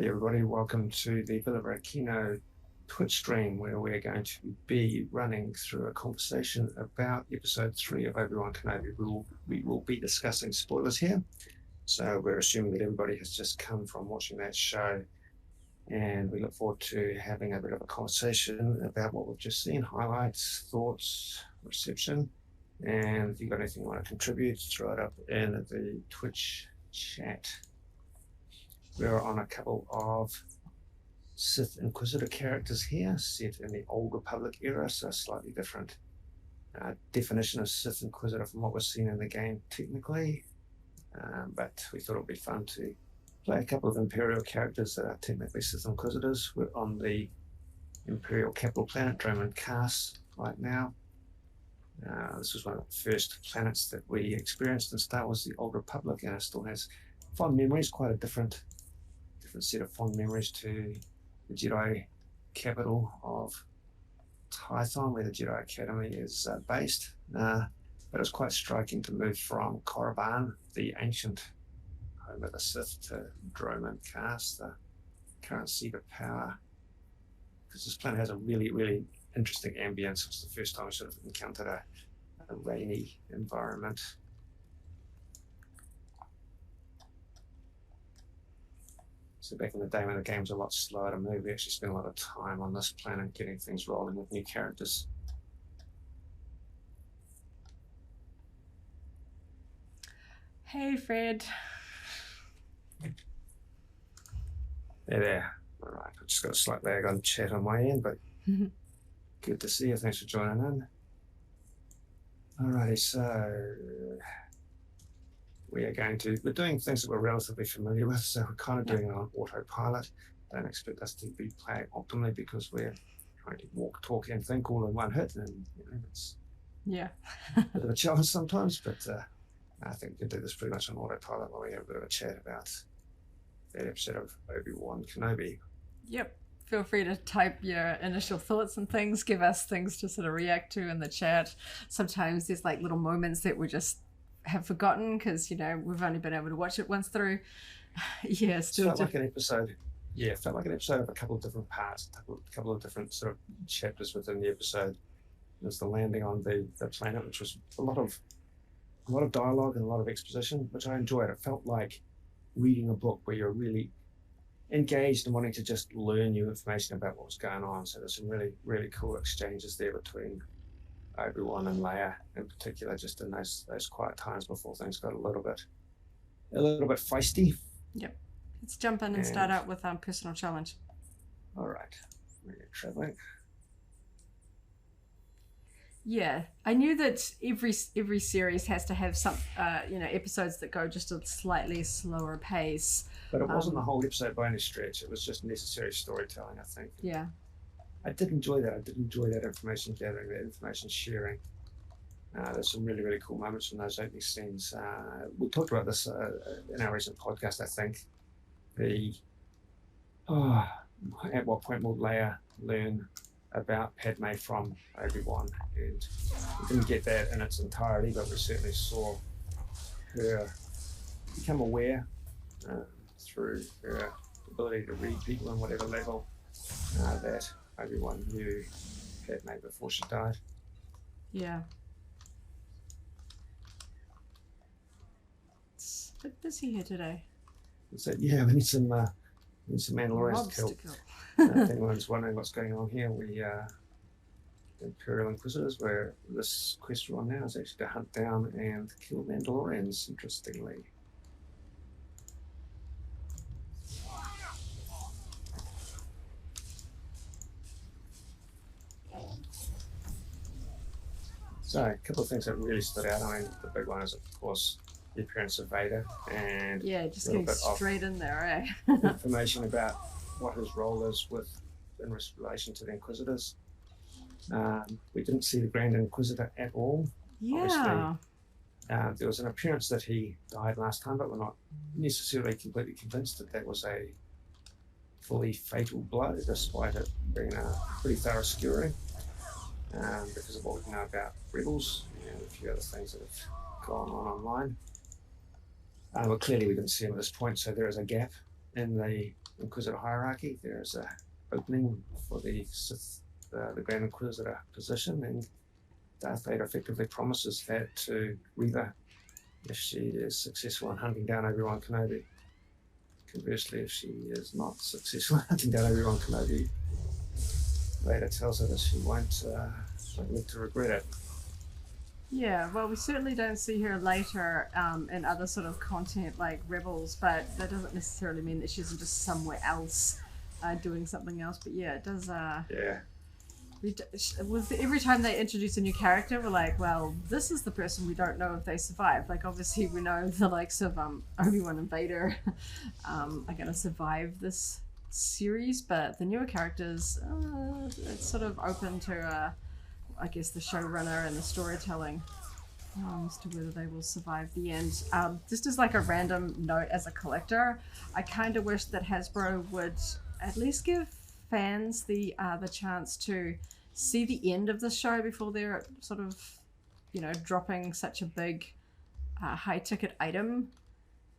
Hey everybody, welcome to the Kino Twitch stream where we're going to be running through a conversation about episode 3 of Obi-Wan Kenobi. We will be discussing spoilers here, so we're assuming that everybody has just come from watching that show, and we look forward to having a bit of a conversation about what we've just seen, highlights, thoughts, reception, and if you've got anything you want to contribute, throw it up in the Twitch chat. We're on a couple of Sith Inquisitor characters here, set in the Old Republic era, so slightly different definition of Sith Inquisitor from what was seen in the game technically, but we thought it would be fun to play a couple of Imperial characters that are technically Sith Inquisitors. We're on the Imperial capital planet, Dromund Kass, right now. This was one of the first planets that we experienced in Star Wars, the Old Republic, and it still has fond memories, quite a different set of fond memories to the Jedi capital of Tython, where the Jedi Academy is based. But it was quite striking to move from Korriban, the ancient home of the Sith, to Dromund Kass, the current seat of power. Because this planet has a really, really interesting ambience. It's the first time I sort of encountered a rainy environment. So back in the day when the game was a lot slower to move, we actually spent a lot of time on this planet getting things rolling with new characters. Hey, Fred. There. All right, I've just got a slight lag on chat on my end, but good to see you. Thanks for joining in. Alrighty, so we're doing things that we're relatively familiar with, so we're kind of doing it on autopilot. Don't expect us to be playing optimally because we're trying to walk, talk, and think all in one hit, and it's a bit of a challenge sometimes, but I think we can do this pretty much on autopilot while we have a bit of a chat about that episode of Obi-Wan Kenobi. Yep. Feel free to type your initial thoughts and things, give us things to sort of react to in the chat. Sometimes there's like little moments that we just have forgotten because we've only been able to watch it once through. Felt like an episode of a couple of different parts, a couple of different sort of chapters within the episode. There's the landing on the planet, which was a lot of dialogue and a lot of exposition, which I enjoyed. It felt like reading a book where you're really engaged and wanting to just learn new information about what was going on. So there's some really, really cool exchanges there between Obi-Wan and Leia in particular, just in those quiet times before things got a little bit feisty. Yep. Let's jump in and start out with personal challenge. All right. We're traveling. Yeah, I knew that every series has to have some episodes that go just a slightly slower pace. But it wasn't the whole episode by any stretch. It was just necessary storytelling, I think. Yeah. I did enjoy that. I did enjoy that information gathering, that information sharing. There's some really, really cool moments from those opening scenes. We talked about this in our recent podcast, I think. At what point will Leia learn about Padme from Obi-Wan? And we didn't get that in its entirety, but we certainly saw her become aware through her ability to read people on whatever level that Obi-Wan knew Padme before she died. Yeah. It's a bit busy here today. So yeah, we need some Mandalorians to kill. If anyone's wondering what's going on here, we Imperial Inquisitors, where this quest we're on now is actually to hunt down and kill Mandalorians, interestingly. So, a couple of things that really stood out. I mean, the big one is, of course, the appearance of Vader, and just getting straight in there, information about what his role is in relation to the Inquisitors. We didn't see the Grand Inquisitor at all. Yeah. Obviously, there was an appearance that he died last time, but we're not necessarily completely convinced that was a fully fatal blow, despite it being a pretty thorough skewering, because of what we know about Rebels and a few other things that have gone on online. Well, clearly we didn't see him at this point, so there is a gap in the Inquisitor hierarchy. There is a opening for the Sith, the Grand Inquisitor position, and Darth Vader effectively promises that to Reva if she is successful in hunting down Obi-Wan Kenobi. Conversely, if she is not successful in hunting down Obi-Wan Kenobi, Vader tells her that she won't live to regret it. Yeah, well, we certainly don't see her later in other sort of content like Rebels, but that doesn't necessarily mean that she isn't just somewhere else doing something else. But yeah, it does. Yeah. With every time they introduce a new character, we're like, well, this is the person we don't know if they survive. Like, obviously, we know the likes of Obi-Wan and Vader are going to survive this series, but the newer characters, it's sort of open to, I guess, the showrunner and the storytelling as to whether they will survive the end. Just as like a random note as a collector, I kind of wish that Hasbro would at least give fans the chance to see the end of the show before they're sort of, dropping such a big high ticket item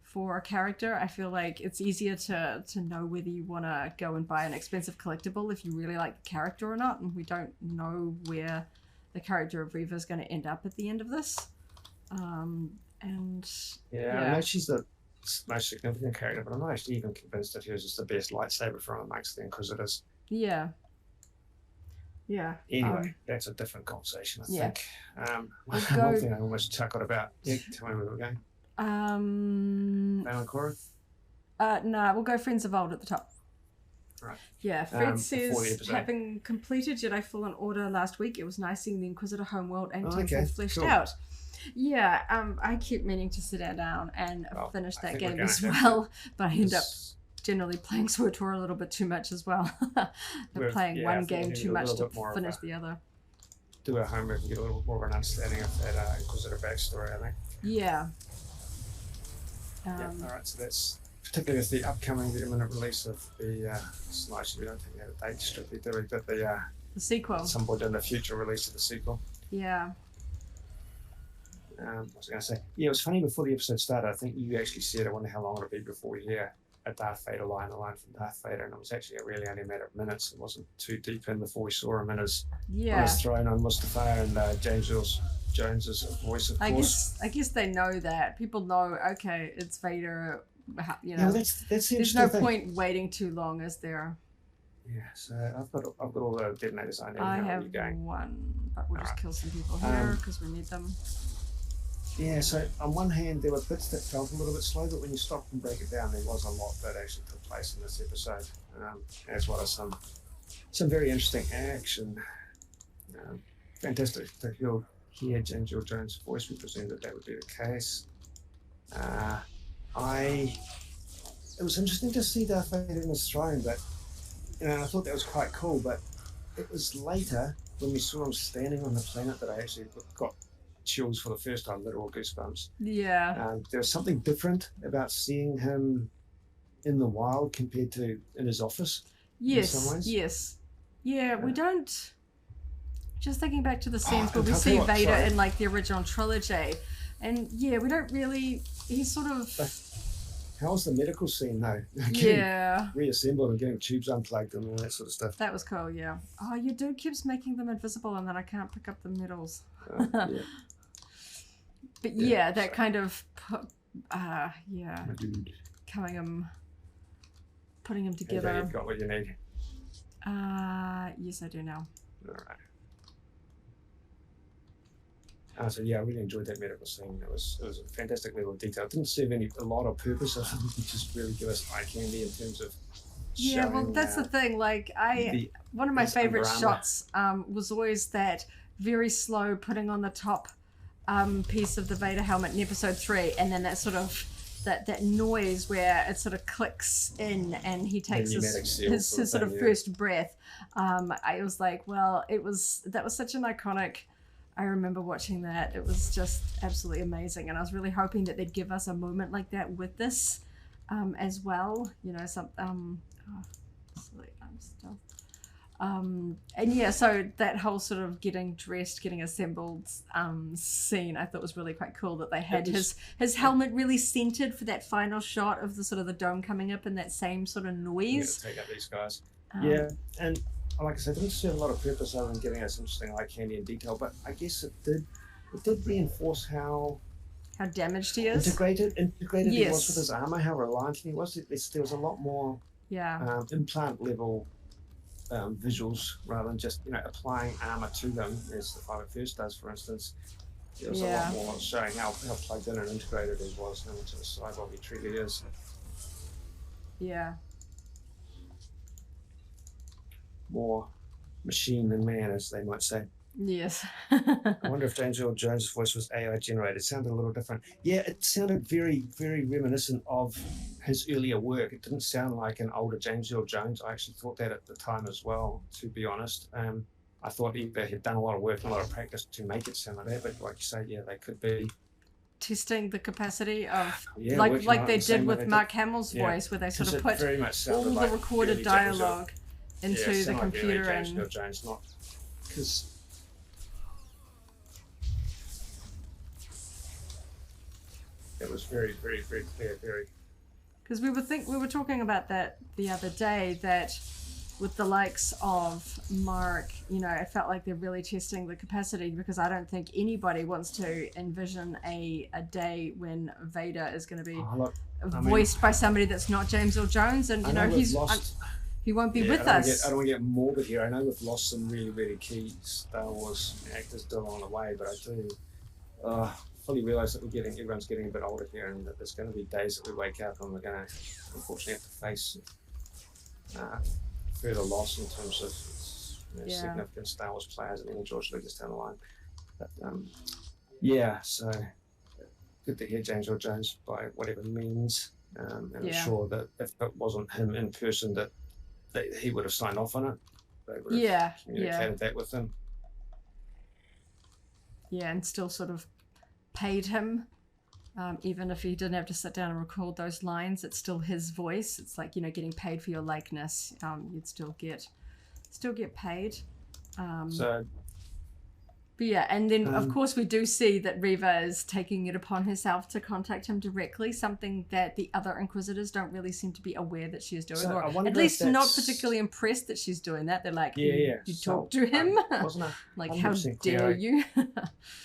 for a character. I feel like it's easier to know whether you want to go and buy an expensive collectible if you really like the character or not, and we don't know where the character of Reva is going to end up at the end of this. I know she's the most significant character, but I'm not actually even convinced that she was just the best lightsaber from amongst the Inquisitors. Yeah. Anyway, that's a different conversation, I think. One thing I almost chuckled about. Yeah, tell me where we're going. Valancourt? No, we'll go Friends of Old at the top. Right. Yeah, Fred says, having completed Jedi Fallen Order last week, it was nice seeing the Inquisitor homeworld and temple fleshed out. Yeah, I keep meaning to sit down and finish that game as well, but I end up generally playing SWTOR a little bit too much as well. Playing one game too much to finish the other. Do our homework and get a little bit more of an understanding of that Inquisitor backstory, I think. Yeah. Alright, so that's particularly with the upcoming, the imminent release of the we don't think we have a date strictly, do we? But the sequel. At some point in the future release of the sequel. Yeah. What was I going to say? Yeah, it was funny before the episode started. I think you actually said, I wonder how long it'll be before we hear a Darth Vader line, a line from Darth Vader, and it was actually really only a matter of minutes. It wasn't too deep in before we saw him in his, on his throne on Mustafar, and James Earl Jones's voice, of course. I guess they know that. People know, okay, it's Vader, that's the there's no point waiting too long, is there? Yeah, so I've got all the detonators I need. I have one, but we'll just kill some people here because we need them. Yeah, so on one hand, there were bits that felt a little bit slow, but when you stop and break it down, there was a lot that actually took place in this episode, as well as some very interesting action. Fantastic to hear James Earl Jones' voice. We presume that would be the case. It was interesting to see Darth Vader in his throne, but I thought that was quite cool. But it was later when we saw him standing on the planet that I actually got chills for the first time, literal goosebumps. Yeah. There was something different about seeing him in the wild compared to in his office. Yes. In some ways. Yes. Yeah, we don't. Just thinking back to the scenes where we see Vader in like the original trilogy, and we don't really. He's sort of. How was the medical scene though? Reassembled and getting tubes unplugged and all that sort of stuff. That was cool. Yeah. Oh, your dude keeps making them invisible, and then I can't pick up the medals. But that kind of. My dude. Putting them together. Have you got what you need? Yes, I do now. All right. So I really enjoyed that medical scene. It was a fantastic level of detail. It didn't serve a lot of purpose. I think it just really give us eye candy in terms of showing, well, that's the thing. Like one of my favorite shots was always that very slow putting on the top piece of the Vader helmet in episode 3, and then that sort of that noise where it sort of clicks in and he takes his sort of first breath. I was like, well, that was such an iconic. I remember watching that. It was just absolutely amazing, and I was really hoping that they'd give us a moment like that with this as well. And yeah, so that whole sort of getting dressed, getting assembled scene, I thought was really quite cool that they had his helmet really centered for that final shot of the sort of the dome coming up and that same sort of noise. Take out these guys. Yeah, and like I said, it didn't serve a lot of purpose other than giving us interesting eye candy and detail, but I guess it did reinforce how damaged he is. Integrated he was with his armor, how reliant he was. There was a lot more implant level visuals rather than just applying armor to them as the 501st does, for instance. There was a lot more showing how plugged in and integrated he was into the cyborg he truly is. Yeah. More machine than man, as they might say. Yes. I wonder if James Earl Jones' voice was AI generated. It sounded a little different. Yeah, it sounded very, very reminiscent of his earlier work. It didn't sound like an older James Earl Jones. I actually thought that at the time as well, to be honest. I thought they had done a lot of work and a lot of practice to make it sound like that, but like you say, yeah, they could be testing the capacity of like they did with Mark Hamill's voice, where they sort of put all the recorded dialogue into the computer and James Earl Jones, not because. It was very, very, very clear, because we were talking about that the other day, that with the likes of Mark, it felt like they're really testing the capacity, because I don't think anybody wants to envision a day when Vader is going to be voiced by somebody that's not James Earl Jones, and he won't be with us. I don't want to get morbid here. I know we've lost some really, really key Star Wars actors still on the way, but I do fully realise that everyone's getting a bit older here, and that there's going to be days that we wake up and we're going to unfortunately have to face further loss in terms of significant Star Wars players and even George Lucas down the line. But so good to hear James Earl Jones by whatever means, and I'm sure that if it wasn't him in person, that he would have signed off on it. They would have communicated that with him. Yeah, and still sort of paid him, even if he didn't have to sit down and record those lines. It's still his voice. It's like, getting paid for your likeness. You'd still get paid. But yeah, and then of course we do see that Reva is taking it upon herself to contact him directly, something that the other Inquisitors don't really seem to be aware that she is doing, or at least not particularly impressed that she's doing that. They're like, you talk to him? Like, how dare you?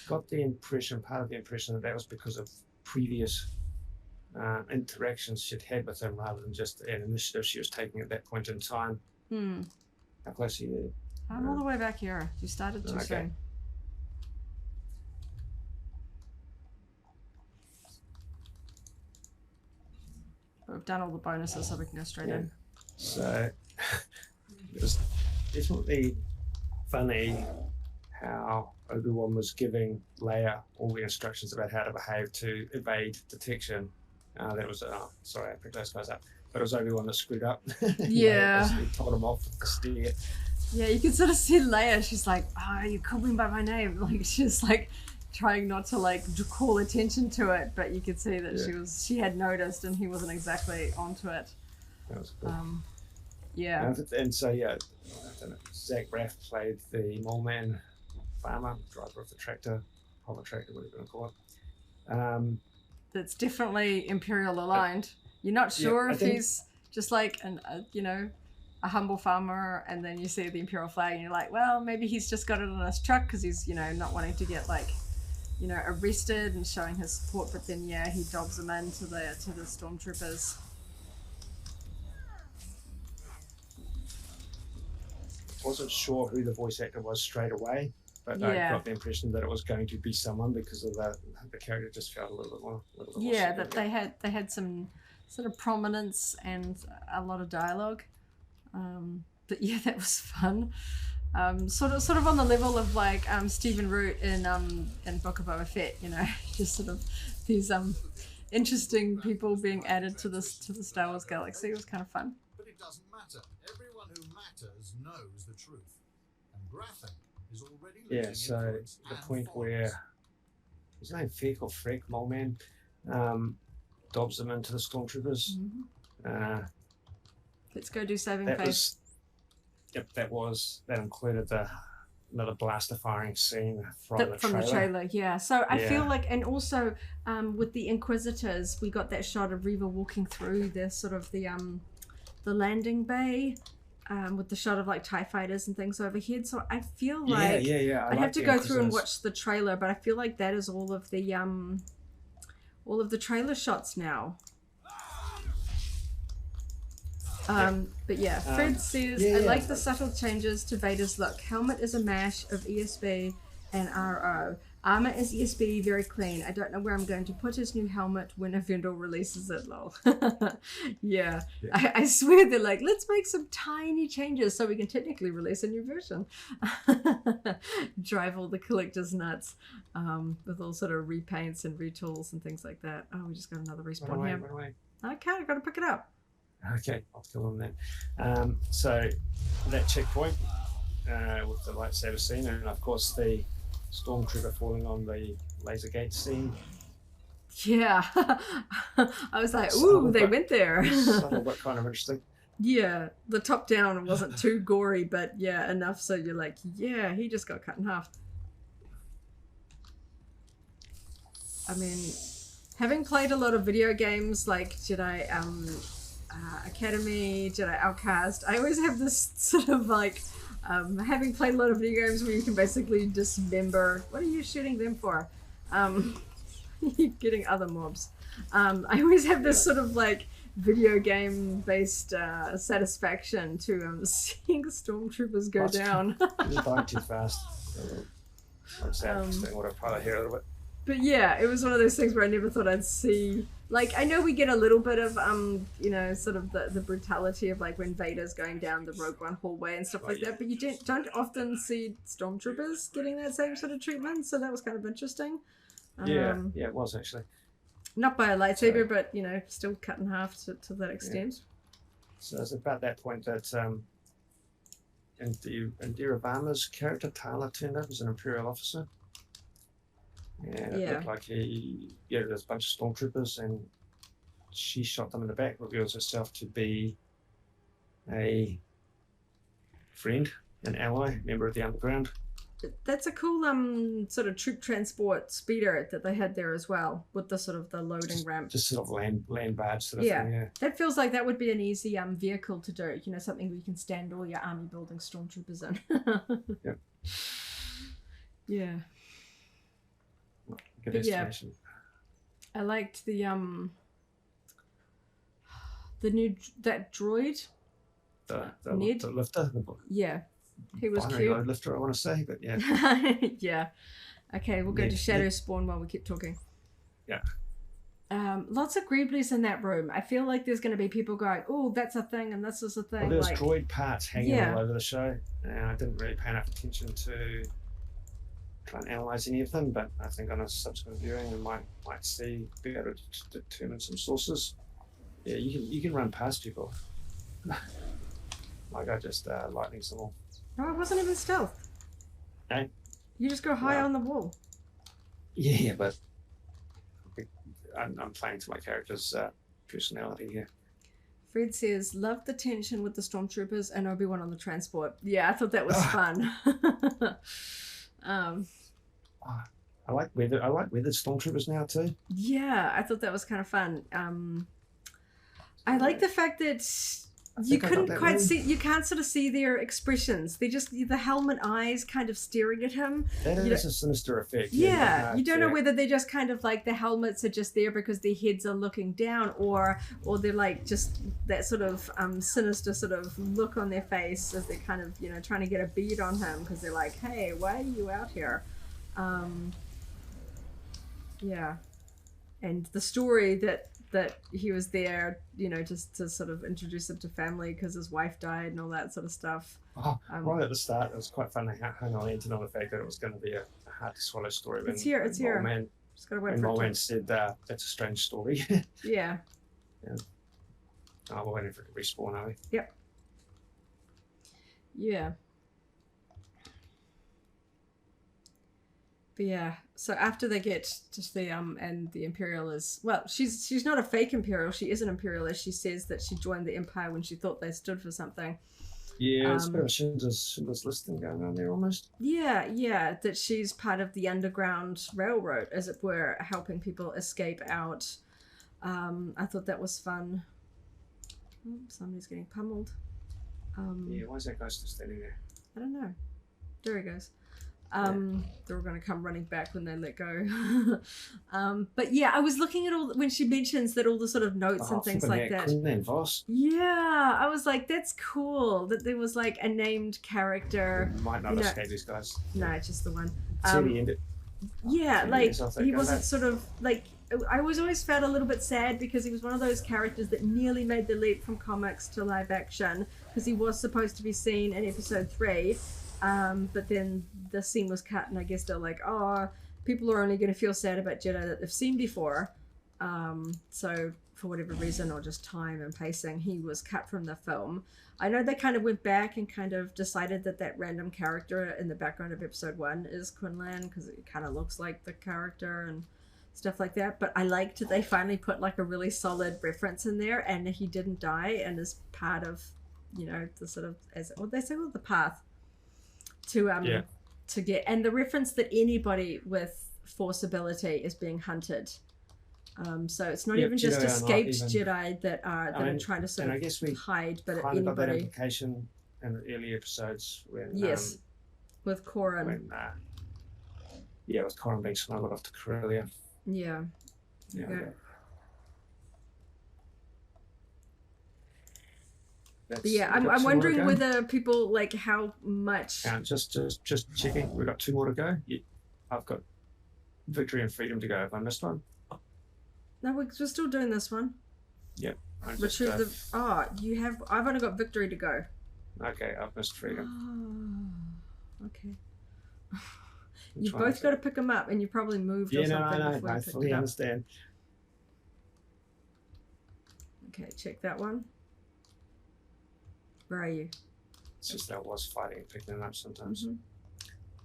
Got the impression, part of the impression, that was because of previous interactions she'd had with him, rather than just an initiative she was taking at that point in time. How close are you? I'm all the way back here. You started too soon. We've done all the bonuses, so we can go straight in. So it was definitely funny how Obi-Wan was giving Leia all the instructions about how to behave to evade detection. That was sorry, I picked those guys up, but it was Obi-Wan that screwed up. He told him off with the steer. Yeah, you can sort of see Leia. She's like, "Oh, you called me by my name." Like, she's like trying not to call attention to it, but you could see that she had noticed, and he wasn't exactly onto it. That was cool. And so Zach Braff played the mole man farmer, driver of the tractor, hover tractor, whatever you want to call it. That's definitely Imperial aligned. You're not sure if he's just like a humble farmer, and then you see the Imperial flag and you're like, well, maybe he's just got it on his truck because he's not wanting to get arrested and showing his support, but then he dobs them into the stormtroopers. Wasn't sure who the voice actor was straight away, but I got the impression that it was going to be someone, because of the character just felt a little bit more that they had some sort of prominence and a lot of dialogue. But that was fun. Sort of on the level of Stephen Root in Book of Boba Fett, just sort of these interesting people being added to the Star Wars galaxy. It was kind of fun. But it doesn't matter. Everyone who matters knows the truth, and Grafton is already so the point where his name Feck or Freck, Mole Man, dobs them into the stormtroopers. Let's go do saving face. Yep, that included another blaster firing scene from the trailer. Yeah. So I feel Yeah. like, and also with the Inquisitors, we got that shot of Reva walking through the sort of the landing bay. With the shot of like TIE fighters and things overhead. So I feel like yeah. I'd have to go through and watch the trailer, but I feel like that is all of the trailer shots now. But yeah, Fred says, I like the subtle changes to Vader's look. Helmet is a mash of ESB and RO. Armor is ESB, very clean. I don't know where I'm going to put his new helmet when a vendor releases it, lol. Yeah. I swear they're like, let's make some tiny changes so we can technically release a new version. Drive all the collectors nuts with all sort of repaints and retools and things like that. Oh, we just got another respawn here. Run away. Okay, I've got to pick it up. Okay, I'll kill him then. So that checkpoint with the lightsaber scene, and of course the stormtrooper falling on the laser gate scene. Yeah. I was like, ooh, they went there. Subtle but kind of interesting. Yeah, the top down wasn't too gory, but yeah, enough so you're like, yeah, he just got cut in half. I mean, having played a lot of video games like Jedi Academy, Jedi Outcast, I always have this sort of like, having played a lot of video games where you can basically dismember. What are you shooting them for? You're getting other mobs. I always have this sort of like video game based satisfaction to seeing stormtroopers go down. You're dying too fast. What's that? I want to probably hear a little bit. But yeah, it was one of those things where I never thought I'd see. Like, I know we get a little bit of, you know, sort of the brutality of like when Vader's going down the Rogue One hallway and stuff like that, but you don't often see stormtroopers getting that same sort of treatment, so that was kind of interesting. Yeah, it was actually. Not by a lightsaber, but, you know, still cut in half to that extent. Yeah. So it's about that point that Indira Varma's character, Tala, turned up as an Imperial officer. And it looked like there's a bunch of stormtroopers and she shot them in the back, reveals herself to be a friend, an ally, member of the Underground. That's a cool sort of troop transport speeder that they had there as well, with the sort of the loading ramp. Just sort of land barge sort of thing, yeah. That feels like that would be an easy vehicle to do, you know, something where you can stand all your army building stormtroopers in. Yep. Yeah. Good estimation. I liked the new that droid. The Ned? the lifter. Yeah, he was binary cute. load lifter, I want to say, but yeah. Yeah. Okay, we'll go to Shadow Spawn while we keep talking. Yeah. Lots of Greeblies in that room. I feel like there's going to be people going, "Oh, that's a thing, and this is a thing." Well, there's like, droid parts hanging all over the show, and I didn't really pay enough attention to try and analyze any of them. But I think on a subsequent viewing, we might be able to determine some sources. Yeah, you can run past people. Like I just lightning some more. No, it wasn't even stealth. No? You just go high on the wall. Yeah, but I'm playing to my character's personality here. Fred says, "Loved the tension with the stormtroopers and Obi-Wan on the transport." Yeah, I thought that was fun. I like weathered stormtroopers now too. Yeah, I thought that was kind of fun. I like the fact that you couldn't quite see, you can't sort of see their expressions. They just, the helmet eyes kind of staring at him. That is a sinister effect. Yeah, you don't know whether they're just kind of like the helmets are just there because their heads are looking down, or they're like just that sort of sinister sort of look on their face as they're kind of, you know, trying to get a bead on him because they're like, hey, why are you out here? Yeah, and the story that he was there, you know, just to sort of introduce him to family because his wife died and all that sort of stuff. Right at the start, it was quite fun to hang on into on the fact that it was going to be a hard to swallow story. It's here. Man, just gotta wait when for it. Mulman said that's a strange story. Yeah. We're waiting for it to respawn, are we? Yep. Yeah. But yeah, so after they get to the and the Imperial is, well, she's not a fake Imperial, she is an Imperial, as she says that she joined the Empire when she thought they stood for something. Yeah, it's a bit of a Schindler's List thing going on there almost. Yeah, that she's part of the Underground Railroad, as it were, helping people escape out. I thought that was fun. Oh, somebody's getting pummeled. Yeah, why is that guy still standing there? I don't know. There he goes. They're all going to come running back when they let go. But yeah, I was looking at when she mentions that all the sort of notes and things like that. Yeah, I was like, that's cool that there was like a named character. Might not escape these guys. No, just the one. Yeah, like he wasn't sort of like. I always felt a little bit sad because he was one of those characters that nearly made the leap from comics to live action, because he was supposed to be seen in episode 3, but then the scene was cut, and I guess they're like, oh, people are only going to feel sad about Jedi that they've seen before, so for whatever reason, or just time and pacing, he was cut from the film. I know they kind of went back and kind of decided that random character in the background of episode 1 is Quinlan, because it kind of looks like the character and stuff like that, but I liked that they finally put like a really solid reference in there, and he didn't die, and is part of, you know, the sort of, as what they say, well, the path to get, and the reference that anybody with Force ability is being hunted. So it's not even just escaped Jedi that are trying to sort of hide, but kind anybody. of got that implication in the early episodes when with Corran. With Corran being smuggled off to Corellia. Yeah. I'm wondering whether people like how much. Just checking. We've got 2 more to go. I've got Victory and Freedom to go. Have I missed one? No, we're still doing this one. Yep. Retrieve the. You have. I've only got Victory to go. Okay, I've missed Freedom. Oh, okay. You've both got to pick them up, and you probably moved or something before you picked it up. I fully understand. Okay, check that one. Where are you? It's just that I was fighting and picking them up sometimes. Mm-hmm.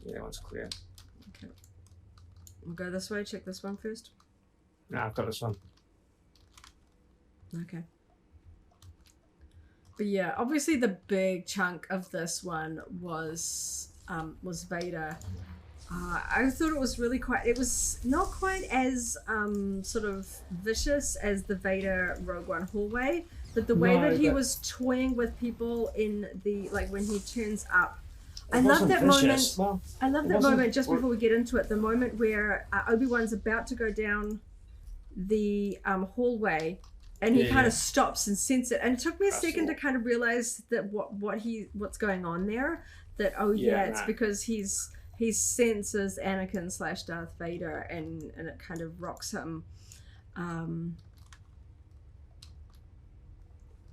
Yeah, that one's clear. Okay. We'll go this way. Check this one first. No, I've got this one. Okay. But yeah, obviously the big chunk of this one was Vader. I thought it was really it was not quite as sort of vicious as the Vader Rogue One hallway, but the way that he was toying with people in the, like when he turns up. I love that moment. Well, I love that moment just before we get into it. The moment where Obi-Wan's about to go down the hallway, and he kind of stops and senses it. And it took me a second to kind of realize that what's going on there. That it's because he senses Anakin / Darth Vader, and it kind of rocks him.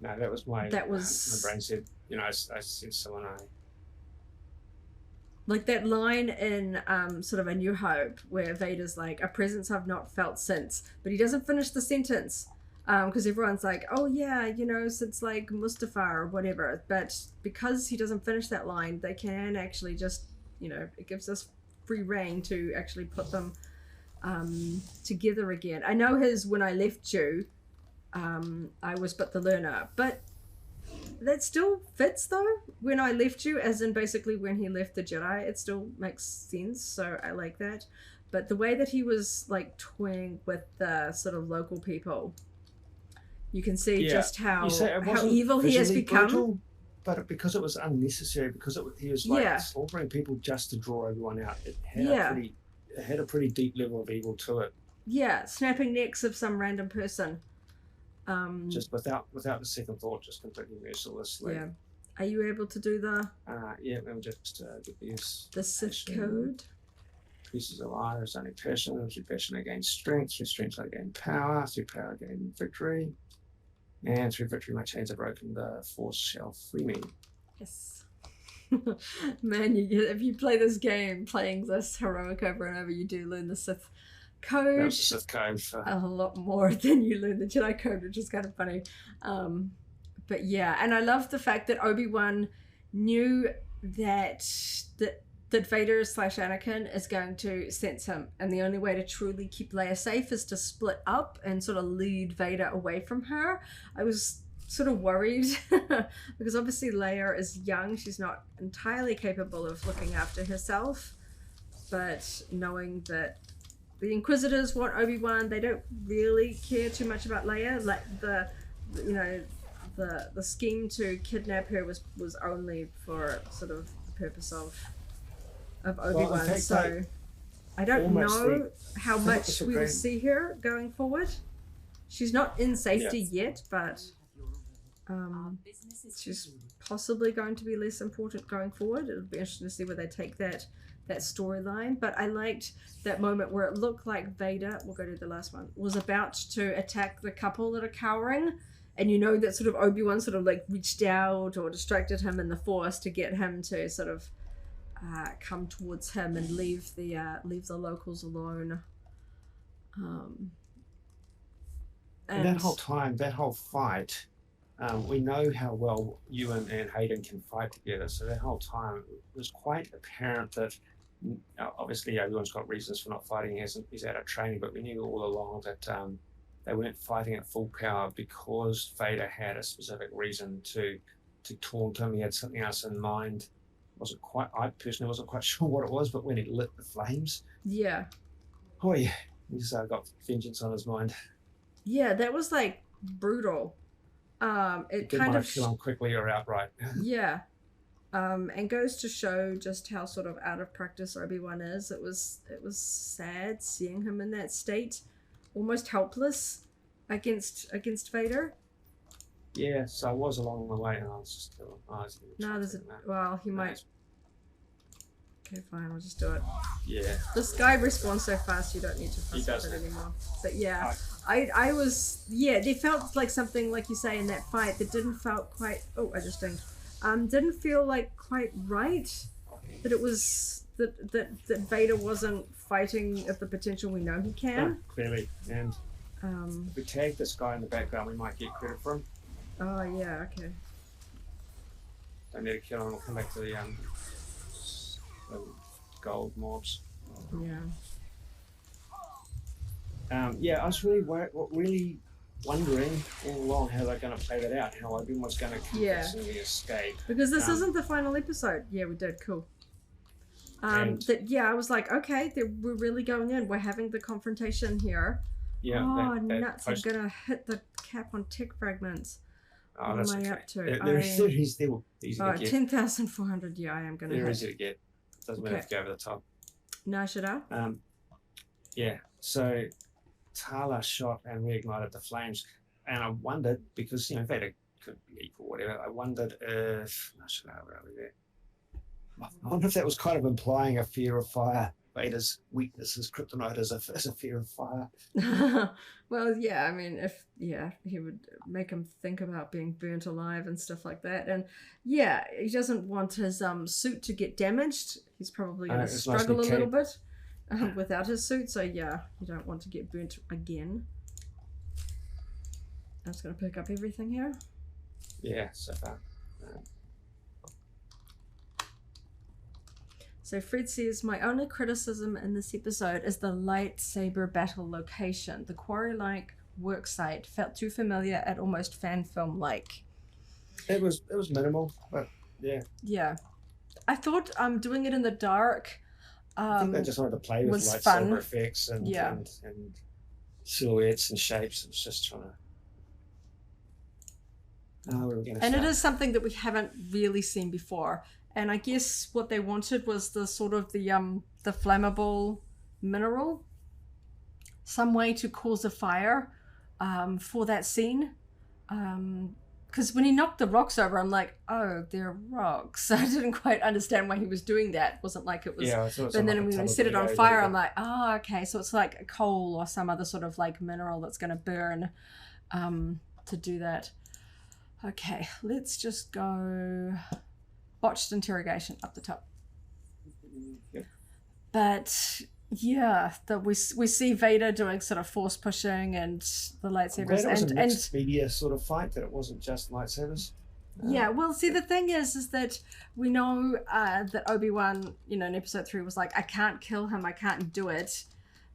No, that was my brain said, you know, I said someone like that line in sort of A New Hope where Vader's like, a presence I've not felt since, but he doesn't finish the sentence because everyone's like, oh yeah, you know, since like Mustafar or whatever, but because he doesn't finish that line, they can actually just, you know, it gives us free reign to actually put them together again. I know his "When I Left You," I was but the learner, but that still fits though. When I left you, as in basically when he left the Jedi, it still makes sense. So I like that. But the way that he was like toying with the sort of local people, you can see just how evil he has become. Brutal, but because it was unnecessary, because he was like slaughtering people just to draw everyone out, it had a pretty deep level of evil to it. Yeah, snapping necks of some random person. Just without the second thought, just completely mercilessly. Yeah. Are you able to do the? Let me just get the Sith code. Pieces of honor is only passion. Through passion I gain strength. Through strength I gain power. Through power I gain victory. And through victory my chains are broken. The Force shall free me. Yes. Man, if you play this game, playing this heroic over and over, you do learn the Sith code. That's the Sith code for a lot more than you learn the Jedi code, which is kind of funny. But yeah, and I love the fact that Obi-Wan knew that Vader / Anakin is going to sense him, and the only way to truly keep Leia safe is to split up and sort of lead Vader away from her. I was sort of worried because obviously Leia is young. She's not entirely capable of looking after herself, but knowing that the Inquisitors want Obi-Wan, they don't really care too much about Leia. Like the scheme to kidnap her was only for sort of the purpose of Obi-Wan. Well, fact, so I don't know how much we will see her going forward. She's not in safety yet, but she's possibly going to be less important going forward. It'll be interesting to see where they take that storyline. But I liked that moment where it looked like Vader, we'll go to the last one, was about to attack the couple that are cowering, and you know that sort of Obi-Wan sort of like reached out or distracted him in the Force to get him to sort of come towards him and leave the locals alone. And that whole time, that whole fight, we know how well Ewan and Hayden can fight together. So that whole time, it was quite apparent that obviously Obi-Wan's got reasons for not fighting. He's out of training, but we knew all along that they weren't fighting at full power because Vader had a specific reason to taunt him. He had something else in mind. I personally wasn't quite sure what it was, but when he lit the flames, yeah, oh yeah, he's got vengeance on his mind. Yeah, that was like brutal. It kind of kill him quickly or outright. Yeah, and goes to show just how sort of out of practice Obi-Wan is. It was sad seeing him in that state, almost helpless against Vader. Yeah, so I was along the way, and I was just he might. Okay, fine, we'll just do it. Yeah. This guy respawns so fast, you don't need to fuss with it anymore. But yeah, I was, there felt like something, like you say, in that fight that didn't felt quite, didn't feel like quite right. That it was, that Vader wasn't fighting at the potential we know he can. Oh, clearly, and if we tag this guy in the background, we might get credit for him. Oh, yeah, okay. Don't need to kill him, we'll come back to the gold mobs. Yeah. I was really wondering all along how they're going to play that out, how Obi-Wan's going to convincingly escape. Because this isn't the final episode. Yeah, we did. Cool. I was like, okay, we're really going in. We're having the confrontation here. Yeah. Nuts! I'm gonna hit the cap on tech fragments. Oh, what am I up to? They're easy to get. 10,400. Yeah, I am gonna. They're easy to get. Doesn't matter if you go over the top. No, Shaddaa. Yeah. So Tala shot and reignited the flames, and I wondered, because Vader could leap or whatever. I wondered if Shaddaa were over there. I wonder if that was kind of implying a fear of fire. Vader's weakness as kryptonite as a fear of fire. Well, yeah, I mean, he would make him think about being burnt alive and stuff like that. And yeah, he doesn't want his suit to get damaged. He's probably going to struggle a little bit without his suit. So yeah, you don't want to get burnt again. I'm just going to pick up everything here. Yeah, so far. So Fred says, my only criticism in this episode is the lightsaber battle location. The quarry-like worksite felt too familiar and almost fan film-like. It was minimal, but yeah. Yeah. I thought doing it in the dark I think they just wanted to play with lightsaber effects and silhouettes and shapes. It was just trying to... And it is something that we haven't really seen before. And I guess what they wanted was the sort of the flammable mineral, some way to cause a fire for that scene. Because when he knocked the rocks over, I'm like, oh, they're rocks. I didn't quite understand why he was doing that. It wasn't like it was. Yeah, so and then when he set it on fire, I'm like, oh, okay. So it's like a coal or some other sort of like mineral that's going to burn to do that. Okay, let's just go... Botched interrogation up the top. Yep. But yeah, we see Vader doing sort of force pushing and the lightsabers, it was a mixed media sort of fight, that it wasn't just lightsabers. Yeah, well, see, the thing is that we know that Obi-Wan, in episode 3 was like, I can't kill him, I can't do it.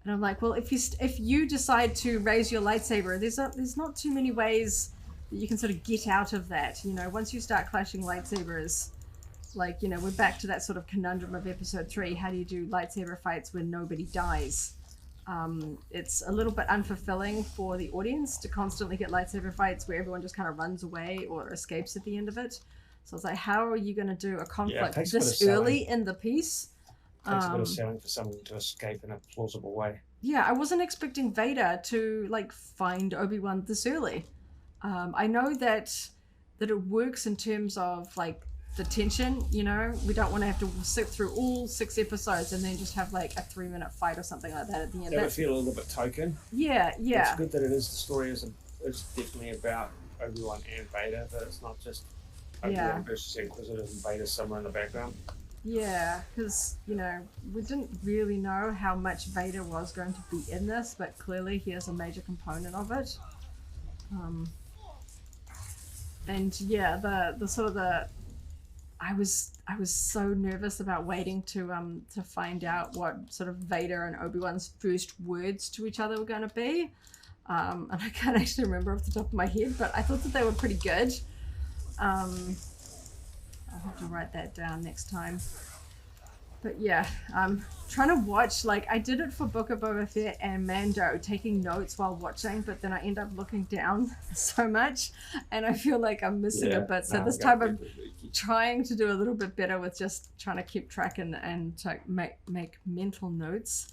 And I'm like, well, if you decide to raise your lightsaber, there's not too many ways you can sort of get out of that. You know, once you start clashing lightsabers, like, you know, we're back to that sort of conundrum of episode 3. How do you do lightsaber fights when nobody dies? It's a little bit unfulfilling for the audience to constantly get lightsaber fights where everyone just kind of runs away or escapes at the end of it. So it's like, how are you going to do a conflict this early in the piece? It takes a bit of selling for someone to escape in a plausible way. Yeah, I wasn't expecting Vader to like find Obi-Wan this early. I know that it works in terms of like the tension, you know, we don't want to have to sit through all 6 episodes and then just have like a 3-minute fight or something like that at the end. That would feel a little bit token. Yeah. It's good that the story is definitely about Obi-Wan and Vader, but it's not just Obi-Wan versus Inquisitors and Vader somewhere in the background. Yeah, because, you know, we didn't really know how much Vader was going to be in this, but clearly he is a major component of it. And yeah, the sort of the I was so nervous about waiting to find out what sort of Vader and Obi-Wan's first words to each other were going to be. And I can't actually remember off the top of my head, but I thought that they were pretty good. I'll have to write that down next time. But yeah, I'm trying to watch, like, I did it for Book of Boba Fett and Mando, taking notes while watching, but then I end up looking down so much, and I feel like I'm missing a bit. So this time I'm trying to do a little bit better with just trying to keep track and to make mental notes.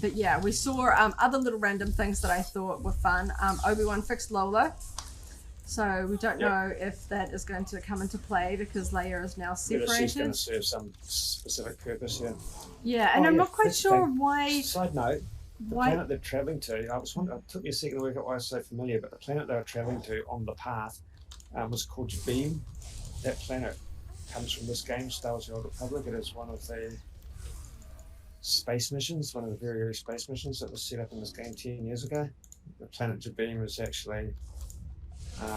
But yeah, we saw other little random things that I thought were fun. Obi-Wan fixed Lola. So we don't know if that is going to come into play because Leia is now separated. She's going to serve some specific purpose, Yeah, and I'm not quite sure why. Side note, the planet they're travelling to, it took me a second to work out why I was so familiar, but the planet they were travelling to on the path was called Jabim. That planet comes from this game, Star Wars: The Old Republic. It is one of the space missions, one of the very early space missions that was set up in this game 10 years ago. The planet Jabim is actually...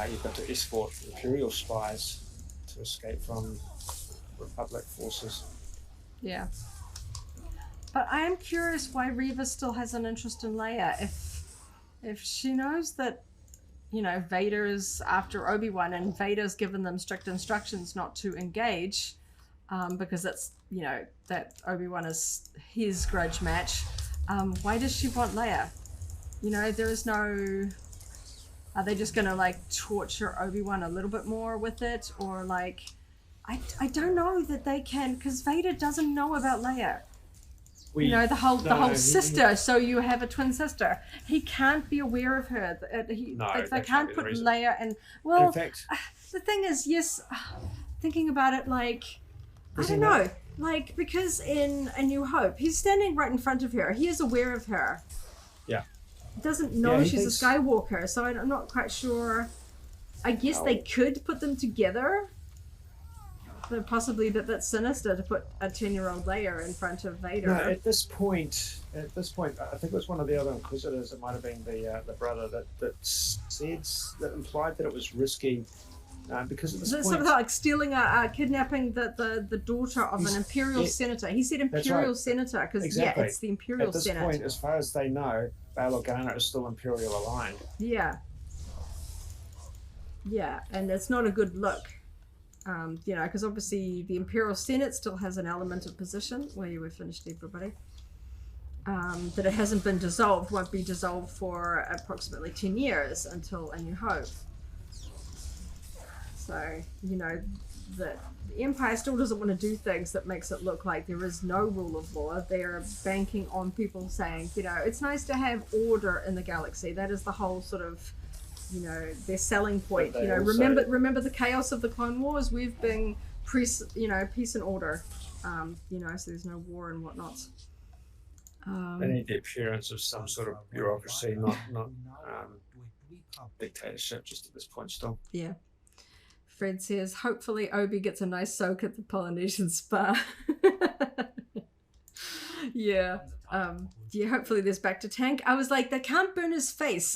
you've got to escort Imperial spies to escape from Republic forces. Yeah. But I am curious why Reva still has an interest in Leia. If she knows that, you know, Vader is after Obi-Wan and Vader's given them strict instructions not to engage, because it's, you know, that Obi-Wan is his grudge match, why does she want Leia? You know, there is no... Are they just going to, like, torture Obi-Wan a little bit more with it? Or, like, I don't know that they can, because Vader doesn't know about Leia. You know, the whole sister, so you have a twin sister. He can't be aware of her. They can't put Leia and... Well, in fact, the thing is, yes, thinking about it, like, I don't know. Like, because in A New Hope, he's standing right in front of her. He is aware of her. Yeah. Doesn't know she's a Skywalker, so I'm not quite sure. I guess they could put them together, but possibly a bit sinister to put a 10-year-old Leia in front of Vader. No, at this point, I think it was one of the other Inquisitors. It might have been the brother that implied that it was risky. Because at this point, something like stealing, kidnapping the daughter of an Imperial senator. He said Imperial senator because it's the Imperial Senate. At this point, as far as they know, Bail Organa is still Imperial aligned. Yeah, and it's not a good look. You know, because obviously the Imperial Senate still has an element of position. Where you were finished, everybody. That it hasn't been dissolved, won't be dissolved for approximately 10 years until A New Hope. So, you know, the Empire still doesn't want to do things that makes it look like there is no rule of law. They are banking on people saying, you know, it's nice to have order in the galaxy. That is the whole sort of, you know, their selling point. You know, remember the chaos of the Clone Wars? We've been peace and order. You know, so there's no war and whatnot. They need the appearance of some sort of bureaucracy, not dictatorship just at this point still. Yeah. Fred says, hopefully Obi gets a nice soak at the Polynesian spa. Yeah. Yeah, hopefully there's back to tank. I was like, they can't burn his face.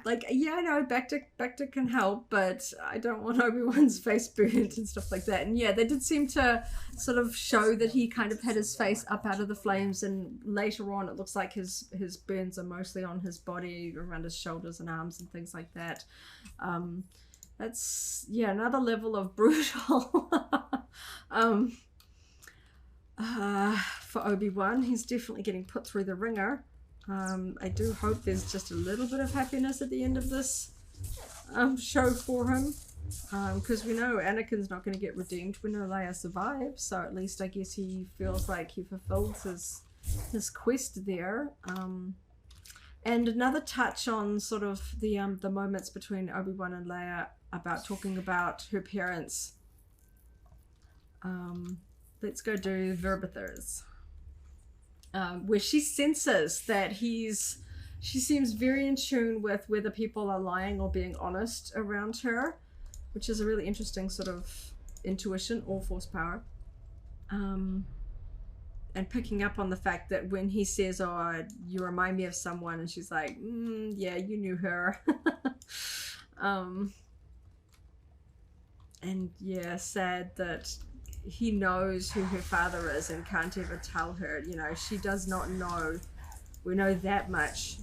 Like, yeah, I know Bacta can help, but I don't want Obi-Wan's face burnt and stuff like that. And yeah, they did seem to sort of show that he kind of had his face up out of the flames, and later on it looks like his burns are mostly on his body, around his shoulders and arms and things like that. That's, yeah, another level of brutal. For Obi-Wan, he's definitely getting put through the ringer. I do hope there's just a little bit of happiness at the end of this show for him, because we know Anakin's not going to get redeemed. We know Leia survived, so at least I guess he feels like he fulfilled his quest there. And another touch on sort of the moments between Obi-Wan and Leia about talking about her parents. Let's go do Verbithers. Where she senses that she seems very in tune with whether people are lying or being honest around her, which is a really interesting sort of intuition or force power. And picking up on the fact that when he says, "Oh, you remind me of someone," and she's like, "Yeah, you knew her." And yeah, sad that he knows who her father is and can't ever tell her. You know, she does not know. We know that much.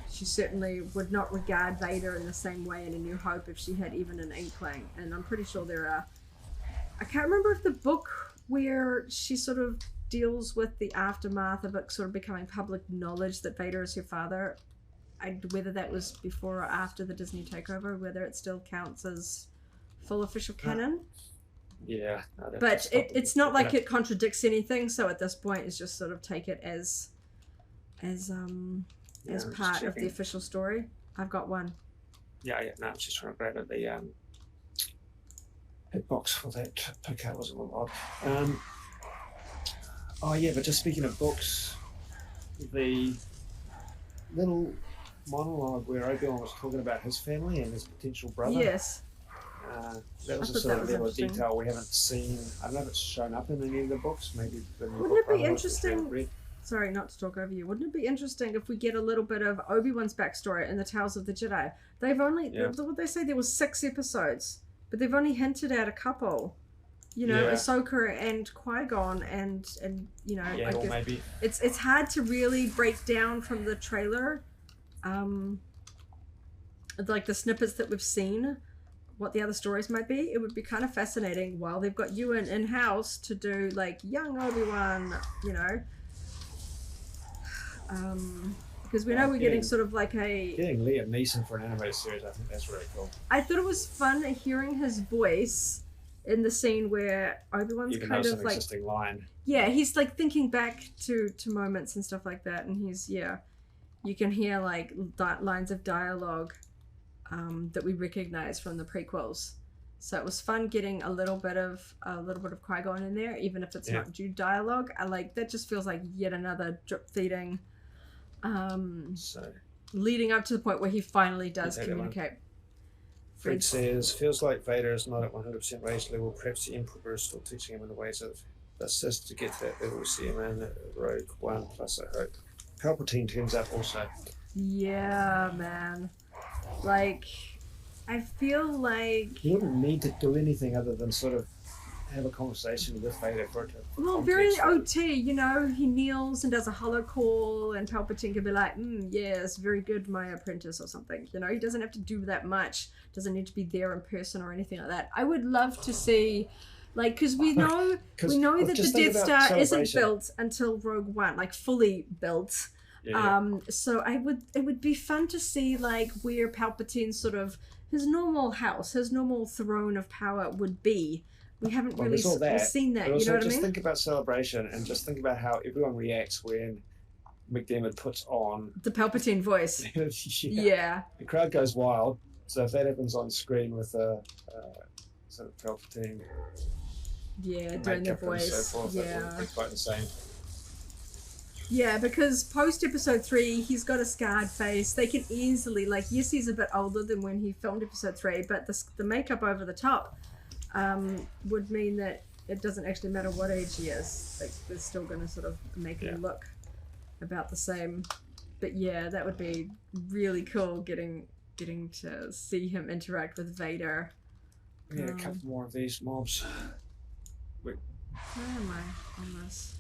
She certainly would not regard Vader in the same way in A New Hope if she had even an inkling. And I'm pretty sure there are... I can't remember if the book where she sort of deals with the aftermath of it sort of becoming public knowledge that Vader is her father, whether that was before or after the Disney takeover, whether it still counts as full official canon. Yeah. No, but it's not like it contradicts anything, so at this point it's just sort of take it as part of the official story. I've got one. No, I'm just trying to grab at the hitbox for that pick-up. Was a little odd. Oh yeah, but just speaking of books, the little monologue where Obi-Wan was talking about his family and his potential brother. Yes. That was a sort of level of detail we haven't seen. I don't know if it's shown up in any of the books. Maybe. Wouldn't it be interesting? Sorry, not to talk over you. Wouldn't it be interesting if we get a little bit of Obi-Wan's backstory in the Tales of the Jedi? They've only, what they say, there was 6 episodes, but they've only hinted at a couple. You know, Ahsoka and Qui-Gon, and you know, I guess maybe it's hard to really break down from the trailer, like the snippets that we've seen, what the other stories might be. It would be kind of fascinating while they've got Ewan in-house to do like young Obi-Wan, you know, because we know we're getting sort of like getting Liam Neeson for an animated series. I think that's really cool. I thought it was fun hearing his voice in the scene where Obi-Wan's kind of like existing line. Yeah, he's like thinking back to moments and stuff like that, and he's you can hear like lines of dialogue that we recognize from the prequels. So it was fun getting a little bit of Qui-Gon in there, even if it's not due dialogue. I like that. Just feels like yet another drip feeding, leading up to the point where he finally does communicate. Fred says, feels like Vader is not at 100% rage level. Perhaps the Emperor is still teaching him in the ways of the Sith to get to that level. We see him in Rogue One, plus I hope Palpatine turns up also. Yeah, man. Like, I feel like he wouldn't need to do anything other than sort of have a conversation with Vader for it to... Well, very OT, you know, he kneels and does a hollow call, and Palpatine could be like, yes, very good, my apprentice, or something. You know, he doesn't have to do that much. Doesn't need to be there in person or anything like that. I would love to see, like, because we know that the Death Star isn't built until Rogue One, like fully built. So it would be fun to see like where Palpatine's sort of his normal house, his normal throne of power would be. We haven't really seen that. You know what I mean? Just think about Celebration and just think about how everyone reacts when McDermott puts on the Palpatine voice. The crowd goes wild. So if that happens on screen with a sort of Palpatine, doing the voice, and so forth, that would be quite insane. Yeah, because post episode 3, he's got a scarred face. They can easily, like, yes, he's a bit older than when he filmed episode 3, but the makeup over the top would mean that it doesn't actually matter what age he is. Like they're still going to sort of make him look about the same. But yeah, that would be really cool getting to see him interact with Vader. Yeah, a couple more of these mobs. Where am I on this?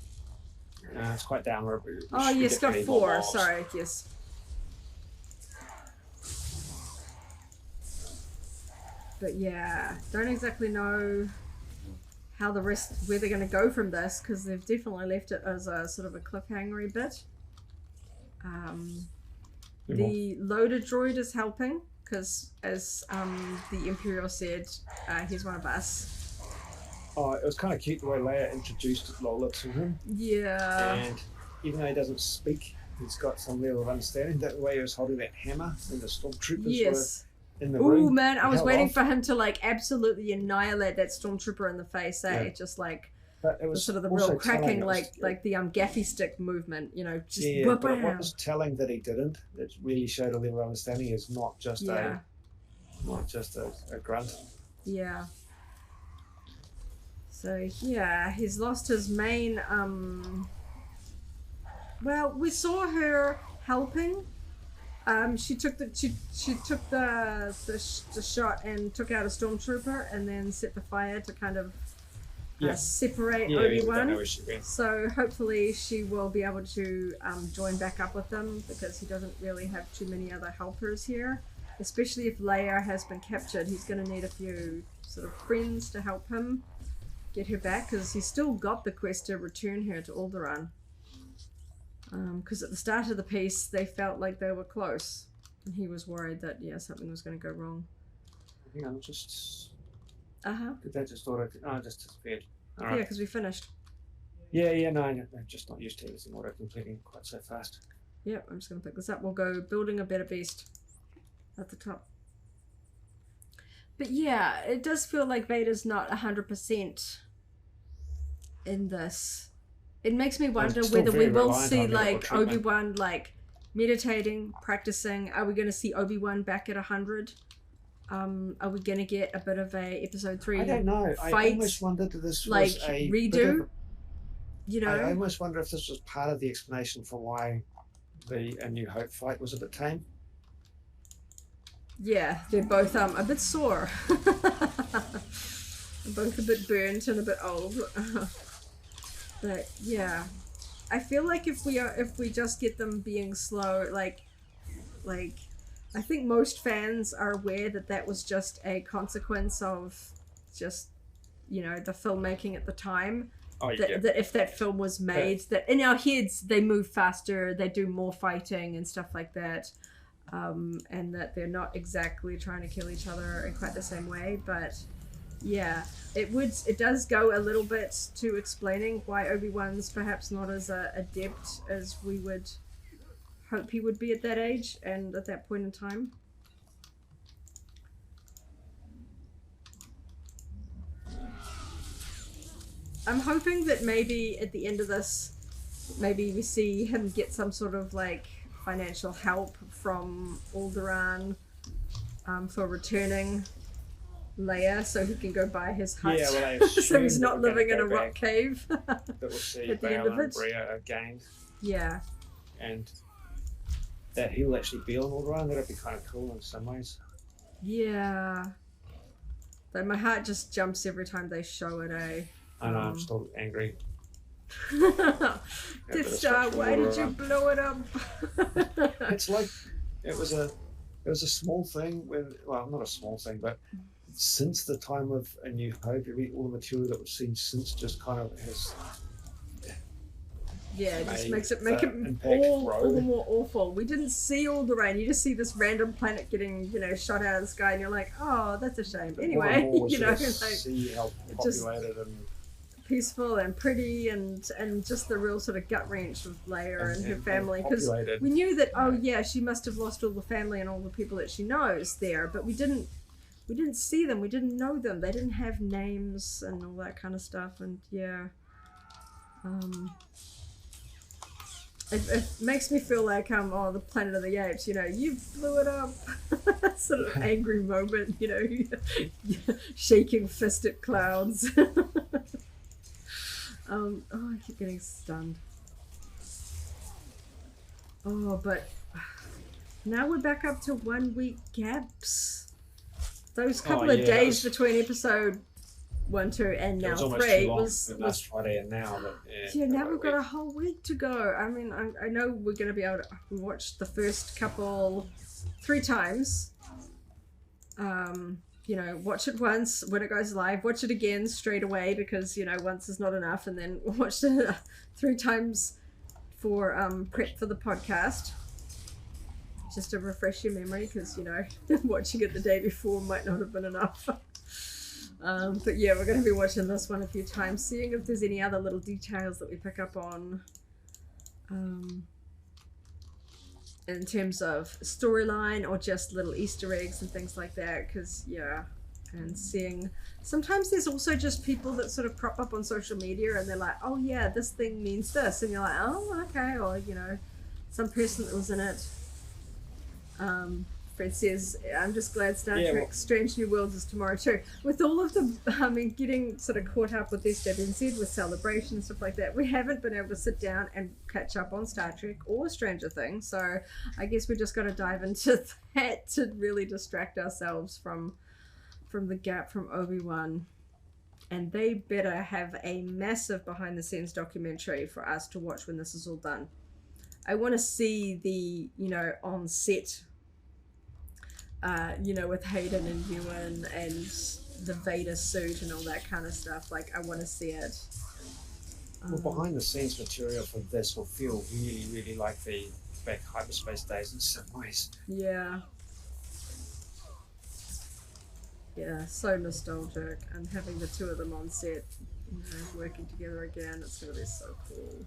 It's quite downward. Oh yes, got 4. Sorry, yes. But yeah, don't exactly know how where they're going to go from this, because they've definitely left it as a sort of a cliffhangery bit. The loader droid is helping, because as the Imperial said, he's one of us. Oh, it was kind of cute the way Leia introduced Lola to him. Yeah. And even though he doesn't speak, he's got some level of understanding. That way he was holding that hammer and the stormtroopers were in the room. Ooh, man, I was waiting for him to like absolutely annihilate that stormtrooper in the face, eh? Yeah. Just like but it was sort of the real cracking, like the gaffy stick movement, you know, just but what was telling that he didn't, it really showed a level of understanding, is not just a grunt. Yeah. So yeah, he's lost his main well, we saw her helping. She took the shot and took out a stormtrooper, and then set the fire to kind of separate Obi-Wan. So hopefully she will be able to join back up with them, because he doesn't really have too many other helpers here. Especially if Leia has been captured, he's going to need a few sort of friends to help him get her back, because he's still got the quest to return her to Alderaan. Because at the start of the piece, they felt like they were close, and he was worried that something was going to go wrong. Hang on, just. Did that just just disappeared? All right. Yeah, because we finished. No, I'm just not used to anything auto completing quite so fast. Yep, I'm just going to pick this up. We'll go building a better beast at the top. But yeah, it does feel like Vader's not 100% in this. It makes me wonder whether we will see like Obi-Wan like meditating, practicing. Are we going to see Obi-Wan back at 100? Are we going to get a bit of a episode 3 I don't know. fight, I almost wondered if this like was a redo. You know, I almost wonder if this was part of the explanation for why the A New Hope fight was a bit tame. Yeah, they're both a bit sore. Both a bit burnt and a bit old. But yeah, I feel like if we just get them being slow, like I think most fans are aware that was just a consequence of just the filmmaking at the time. That if that film was made, that in our heads they move faster, they do more fighting and stuff like that. And that they're not exactly trying to kill each other in quite the same way, but yeah, it does go a little bit to explaining why Obi-Wan's perhaps not as adept as we would hope he would be at that age and at that point in time. I'm hoping that maybe at the end of this, maybe we see him get some sort of like financial help from Alderaan for returning Leia, so he can go buy his hut. Yeah, well, so he's not living in a rock cave. That we'll see at the end of it. Brea again. Yeah. And that he will actually be on Alderaan. That'd be kind of cool in some ways. Yeah. But my heart just jumps every time they show it, eh? I know, I'm still angry. Death Star, why did you blow it up? It's like it was a small thing not a small thing, but since the time of A New Hope, all the material that we've seen since just kind of has it just makes it all the more awful. We didn't see Alderaan. You just see this random planet getting shot out of the sky, and you're like, oh, that's a shame. Anyway, see how populated and peaceful and pretty, and just the real sort of gut wrench with Leia and her family, because we knew that she must have lost all the family and all the people that she knows there, but we didn't see them, we didn't know them, they didn't have names and all that kind of stuff. And it makes me feel like the Planet of the Apes, you blew it up. Sort of angry moment, shaking fist at clouds. Oh, I keep getting stunned. Oh, but now we're back up to 1 week gaps. Those couple of days between episode 1, 2, and now 3 was last Friday and now. But, now we've got a whole week to go. I mean, I know we're going to be able to watch the first couple 3 times. Watch it once when it goes live, watch it again straight away because, once is not enough, and then watch it 3 times for prep for the podcast. Just to refresh your memory because, watching it the day before might not have been enough. But yeah, we're going to be watching this one a few times, seeing if there's any other little details that we pick up on. In terms of storyline or just little Easter eggs and things like that, because and seeing sometimes there's also just people that sort of crop up on social media and they're like, oh yeah, this thing means this, and you're like, oh okay, or some person that was in it. Fred says, I'm just glad Star Trek Strange New Worlds is tomorrow too. With all of the, getting sort of caught up with SWTOR with Celebration and stuff like that, we haven't been able to sit down and catch up on Star Trek or Stranger Things. So I guess we just got to dive into that to really distract ourselves from the gap from Obi-Wan. And they better have a massive behind the scenes documentary for us to watch when this is all done. I want to see the, on set, with Hayden and Ewan and the Vader suit and all that kind of stuff. Like, I want to see it. Well, behind the scenes material for this will feel really, really like the back hyperspace days in some ways. Yeah. Yeah, so nostalgic. And having the 2 of them on set, working together again, it's going to be so cool.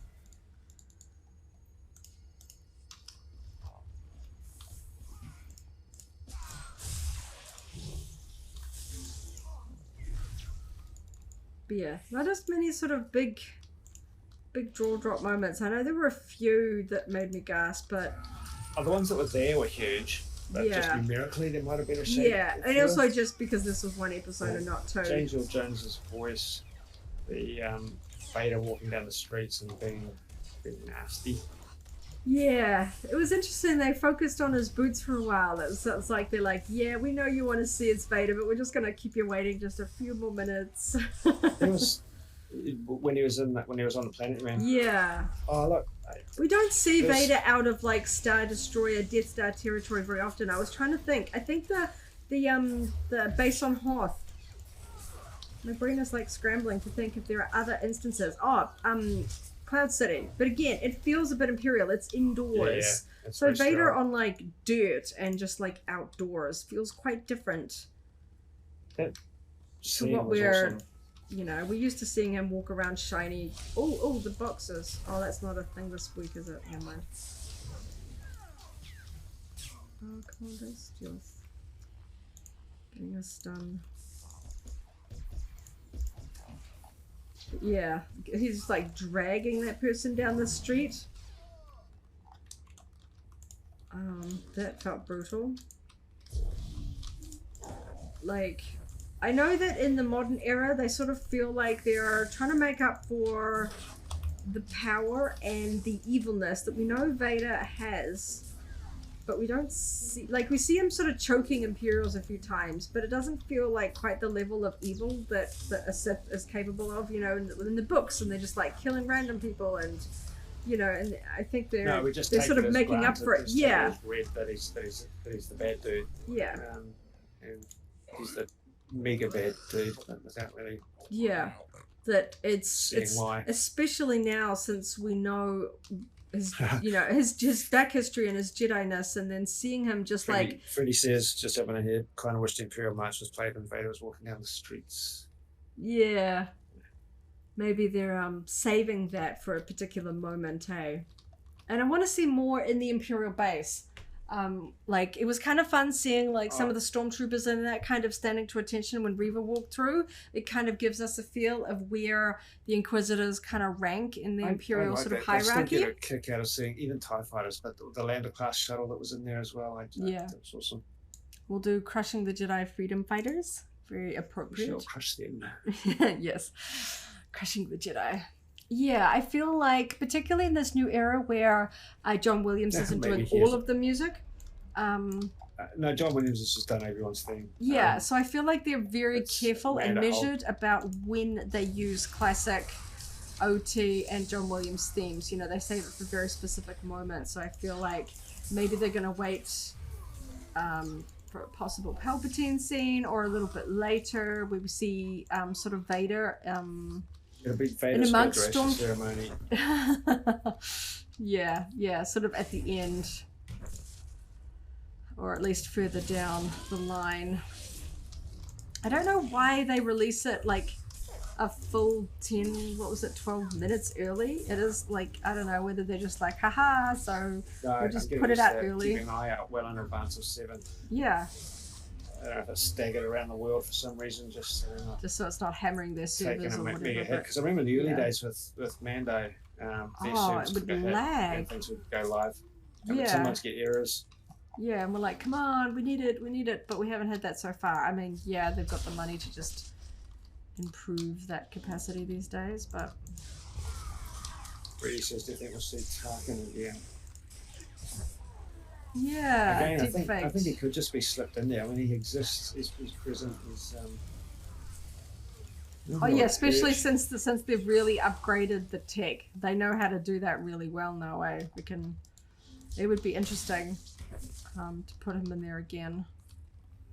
But yeah, not as many sort of big draw drop moments. I know there were a few that made me gasp, but the ones that were there were huge. But just numerically, there might have been a shade. Yeah, and also just because this was 1 episode and not 2. James Earl Jones's voice, the Vader walking down the streets and being nasty. Yeah, it was interesting. They focused on his boots for a while. It's like they're like, yeah, we know you want to see it's Vader, but we're just gonna keep you waiting just a few more minutes. It was when he was on the planetary. Yeah. Oh look. We don't see Vader out of like Star Destroyer, Death Star territory very often. I was trying to think. I think the base on Hoth. My brain is like scrambling to think if there are other instances. Cloud City, but again, it feels a bit Imperial. It's indoors, so Vader on like dirt and just like outdoors feels quite different to what we're, we're used to seeing him walk around shiny. Oh, the boxes. Oh, that's not a thing this week, is it? Never mind. Oh, come on, don't steal. Getting us done. Yeah, he's just like dragging that person down the street. That felt brutal. Like, I know that in the modern era they sort of feel like they're trying to make up for the power and the evilness that we know Vader has, but we don't see, like, we see him sort of choking Imperials a few times, but it doesn't feel like quite the level of evil that a Sith is capable of, in the books, and they're just like killing random people, and and I think they're sort of making up for it. Yeah, that he's the bad dude. Yeah, and he's the mega bad dude without really. Yeah, that it's especially now since we know his his back history and his Jedi-ness, and then seeing him just Freddie says, just up in my head, kind of wished Imperial March was played when Vader was walking down the streets. Yeah, maybe they're saving that for a particular moment, hey. And I want to see more in the Imperial base. Like, it was kind of fun seeing like some of the stormtroopers and that kind of standing to attention when Reva walked through. It kind of gives us a feel of where the Inquisitors kind of rank in the Imperial sort of hierarchy. I still get a kick out of seeing even TIE fighters, but the Lander class shuttle that was in there as well. That was awesome. We'll do Crushing the Jedi Freedom Fighters. Very appropriate. We shall crush them. Yes. Crushing the Jedi. Yeah, I feel like, particularly in this new era where John Williams isn't doing all of the music. No, John Williams has just done everyone's theme. Yeah, so I feel like they're very careful and measured whole... about when they use classic OT and John Williams themes. You know, they save it for very specific moments. So I feel like maybe they're going to wait for a possible Palpatine scene, or a little bit later we see sort of Vader. It'll be Vader's graduation ceremony. yeah, sort of at the end. Or at least further down the line. I don't know why they release it like a full 12 minutes early. It is like, I don't know whether they're just like, haha, so we'll just put it out early. Keeping an eye out well in advance of 7. Yeah. I don't know if it's staggered around the world for some reason, just so it's not hammering their servers or whatever. Because I remember in the early days with Mando, it would lag. And things would go live. And would sometimes get errors. Yeah, and we're like, come on, we need it, but we haven't had that so far. I mean, yeah, they've got the money to just improve that capacity these days, but... Brady says, do you think we'll see Tarkin again? Yeah, again, I think he could just be slipped in there. I mean, he exists, he's present, he's... especially since they've really upgraded the tech. They know how to do that really well now, eh? It would be interesting to put him in there again.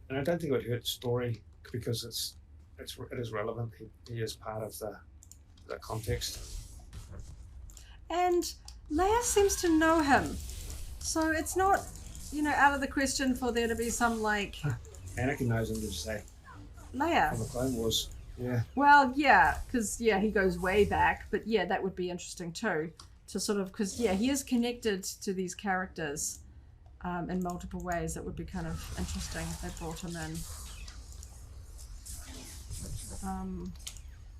And I don't think it would hurt the story because it is relevant. He is part of the context. And Leia seems to know him, so it's not, out of the question for there to be some like. Anakin knows him, did you say? Leia. From the Clone Wars. Yeah. Well, yeah, because he goes way back, but yeah, that would be interesting too, to sort of, because he is connected to these characters. In multiple ways. That would be kind of interesting if they brought him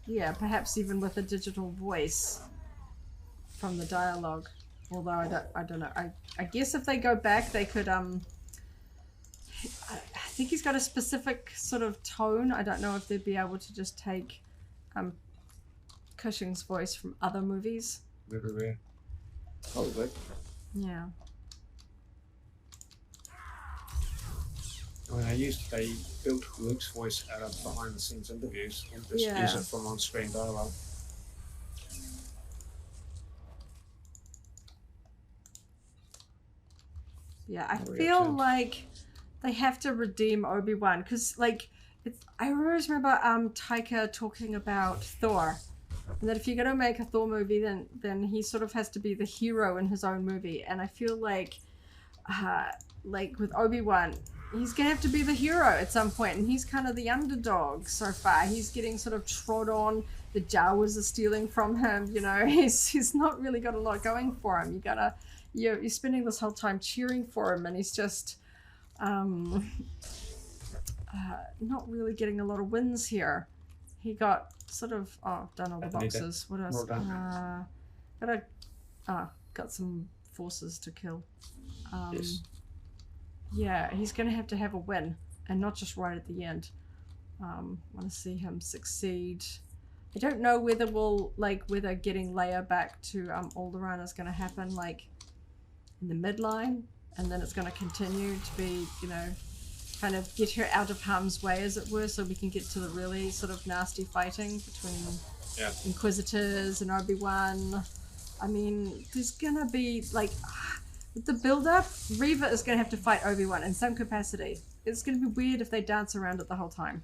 in. Perhaps even with a digital voice from the dialogue. Although I don't know. I guess if they go back, they could. I think he's got a specific sort of tone. I don't know if they'd be able to just take Cushing's voice from other movies. Everywhere. Probably. Yeah. I mean, they built Luke's voice out of behind-the-scenes interviews and just use it from on-screen dialogue. Yeah, I feel like they have to redeem Obi-Wan because, like, I always remember Taika talking about Thor, and that if you're gonna make a Thor movie, then he sort of has to be the hero in his own movie. And I feel like with Obi-Wan, he's gonna have to be the hero at some point, and he's kind of the underdog so far. He's getting sort of trod on. The Jawas are stealing from him. He's not really got a lot going for him. You're spending this whole time cheering for him, and he's just not really getting a lot of wins here. He got sort of done all the boxes. What else? Got some forces to kill. Yes. Yeah, he's going to have a win, and not just right at the end. Want to see him succeed. I don't know whether whether getting Leia back to Alderaan is going to happen like in the midline, and then it's going to continue to be, kind of get her out of harm's way, as it were, so we can get to the really sort of nasty fighting between Inquisitors and Obi-Wan. I mean, there's going to be with the build-up, Reva is going to have to fight Obi-Wan in some capacity. It's going to be weird if they dance around it the whole time.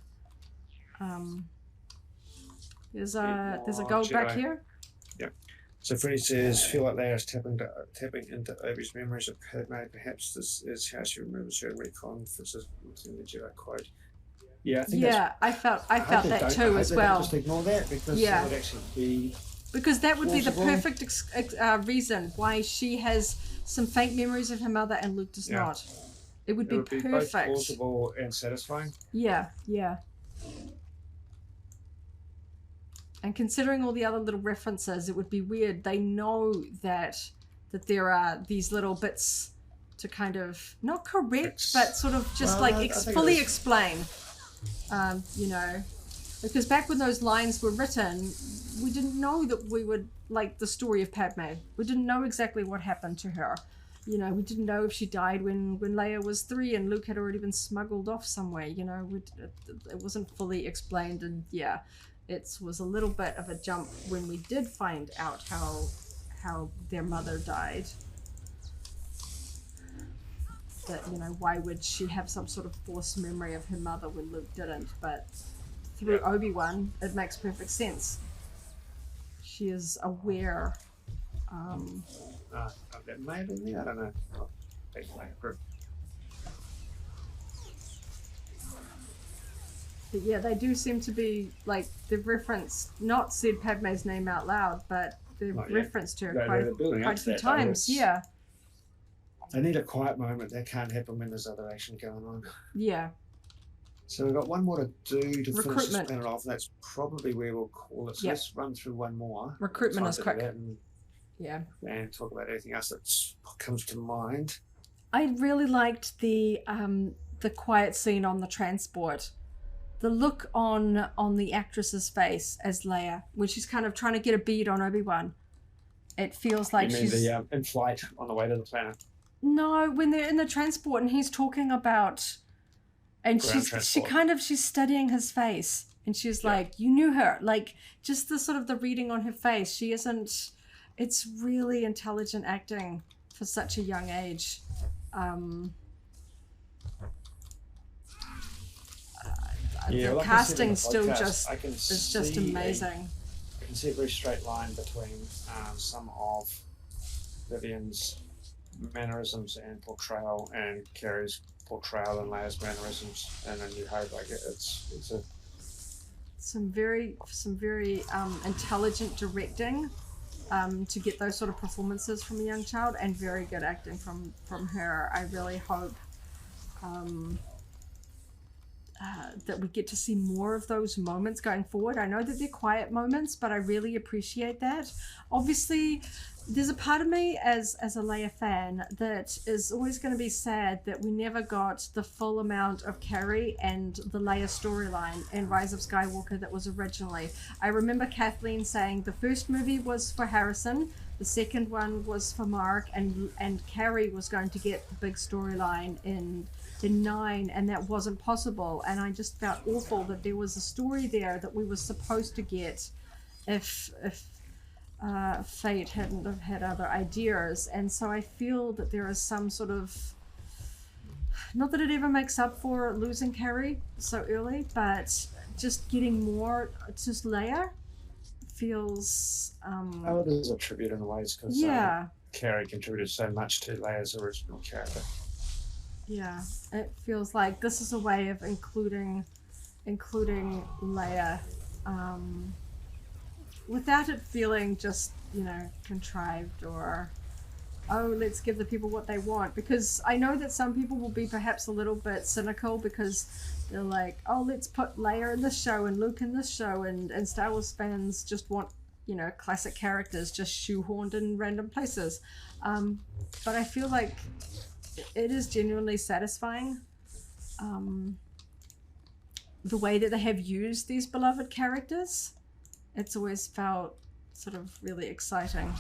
There's a gold back here. Yeah. So Freddie says, feel like Leia's tapping into Obi's memories of Padme. Perhaps this is how she remembers her reconferences within the Jedi Code. Yeah, I think I felt that too as well. Just ignore that because it would actually be... Because that would be the perfect reason why she has some faint memories of her mother and Luke does not. It would be perfect. Both plausible and satisfying. Yeah. And considering all the other little references, it would be weird. They know that there are these little bits to kind of not correct, but sort of just fully explain. It's Because back when those lines were written, we didn't know that we would like the story of Padme. We didn't know exactly what happened to her. You know, we didn't know if she died when Leia was 3 and Luke had already been smuggled off somewhere. You know, it wasn't fully explained, and yeah, it was a little bit of a jump when we did find out how their mother died. That, you know, why would she have some sort of forced memory of her mother when Luke didn't? But through Obi-Wan, it makes perfect sense. She is aware. That may have been me, I don't know. But yeah, they do seem to be, like, they've referenced, not said Padme's name out loud, but they've referenced her quite a few times. Yeah. They need a quiet moment. That can't happen when there's other action going on. Yeah. So we've got one more to do to finish this planet off. That's probably where we'll call it. So let's run through one more. Recruitment is quick. And talk about anything else that comes to mind. I really liked the quiet scene on the transport. The look on the actress's face as Leia, when she's kind of trying to get a bead on Obi-Wan. It feels like she's in flight on the way to the planet. No, when they're in the transport and he's talking about, and she's studying his face, and she's like, you knew her, like, just the sort of the reading on her face. She isn't. It's really intelligent acting for such a young age. The casting still just is just amazing. I can see a very straight line between some of Vivian's mannerisms and portrayal and Carrie's portrayal and Leia's mannerisms and A New Hope. Like it's some very intelligent directing to get those sort of performances from a young child, and very good acting from her. I really hope that we get to see more of those moments going forward. I know that they're quiet moments, but I really appreciate that. Obviously, there's a part of me as a Leia fan that is always going to be sad that we never got the full amount of Carrie and the Leia storyline in Rise of Skywalker that was originally. I remember Kathleen saying the first movie was for Harrison, the second one was for Mark, and Carrie was going to get the big storyline in 9, and that wasn't possible. And I just felt awful that there was a story there that we were supposed to get if Fate hadn't have had other ideas. And so I feel that there is some sort of, not that it ever makes up for losing Carrie so early, but just getting more to Leia feels it is a tribute in a way, because Carrie contributed so much to Leia's original character. Yeah, it feels like this is a way of including Leia without it feeling just, you know, contrived or, oh, let's give the people what they want. Because I know that some people will be perhaps a little bit cynical because they're like, oh, let's put Leia in this show and Luke in this show, and Star Wars fans just want, you know, classic characters just shoehorned in random places. But I feel like it is genuinely satisfying, the way that they have used these beloved characters. It's always felt sort of really exciting,